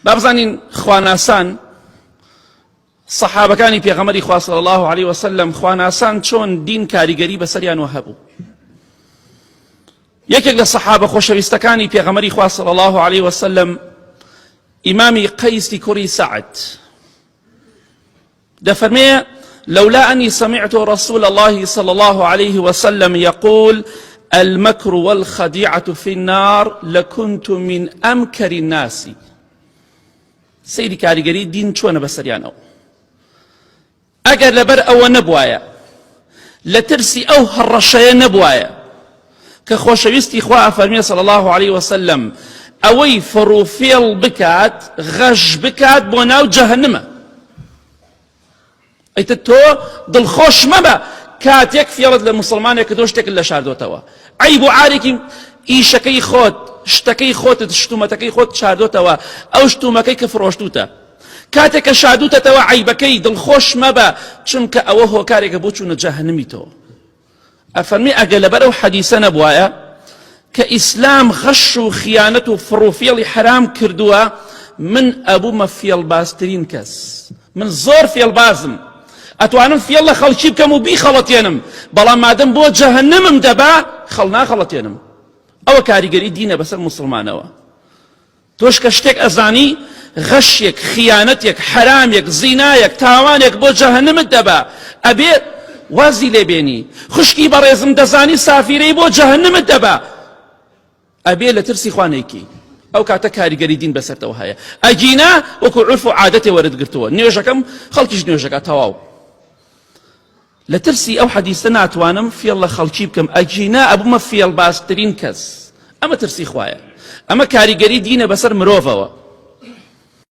بابزانین خواناسان صحابەکانی پێغەمبەری خوا صلی الله عليه وسلم خواناسان چۆن دین کاریگەری بەسەریانەوە هەبوو. یەکێک لە سەحابە خۆشەویستەکانی پێغەمبەری خوا صلی الله عليه وسلم ئیمامی قەیسی کوڕی سەعد دەفەرمێ لولا أني سمعت رسول الله صلى الله عليه وسلم يقول المكر والخديعة في النار لكنت من أمكر الناس. سيدي كاريگەری دین چۆنە بەسەریانەوە ئەگەر لەبەر ئەوە نەبوایە لە ترسی ئەو هەڕەشەیە نەبوایە کە خۆشەویستی خوا ئەفەرمێ صلی الله عليه وسلم ئەوەی فڕوفێڵ بکات غەش بکات بۆ ناو جەهەنەمە. ئەیتە تۆ دڵخۆش مەبە کاتێک فێڵت لە مسلمانێک کە تۆ شتێکت لە شاردۆتەوە عیب و عارێکی ئیشەکەی خۆت شتەکەی خۆتت شتومەتەکەی خۆت شاردۆتەوە ئەو شتومەکەی کە فرۆشتوتە کاتێک کە شادوتەتەوە عیبەکەی دڵخۆش مەبە چونکە ئەوە هۆکارێکە بۆ چوونە جەهەنەمی تۆ. ئەفەرمی ئەگەر لەبەر ئەو حەدیسە نەبوایە کە ئیسلام غەش و خیانەت و فڕوفێڵی حرام کردووە من ئەبوومە فێڵبازترین کەس. من زۆر فێڵبازم ئەتوانم فێڵ لە خەڵکی بکەم و بیخەڵەتێنم بەڵام مادەم بۆ جەهەنەمم دەبا خەڵ ناخەڵەتێنم. ئەوە کاریگەری دینە بەسەر مسلمانەوە. تۆش کە شتێک ئەزانی غەشێک خیانەتێک حرامێک زینایەک تاوانێک بۆ جەهەنەمت دەبا ئەبێ وازی لێبێنی خوشکی بەڕێزم دەزانی سافیرەی بۆ جەهەنەمت دەبا ئەبێ لە ترسی خوانێکی ئەو کاتە کاریگەری دین بەسەرتەوە هەیە. ئەگینا وەکو عورف و عادەتێ وەرەگرتووە نوێژەکەم خەڵکیش نوێژەکە تەواو لە ترسی ئەو حەدیسە ناتوانم فێڵ لە خەڵکی بکەم ئەگینا ئەبوومە فێڵبازترین کەس. ئەمە ترسی خوایە ئەمە کاریگەری دینە بەسەر مرۆڤەوە.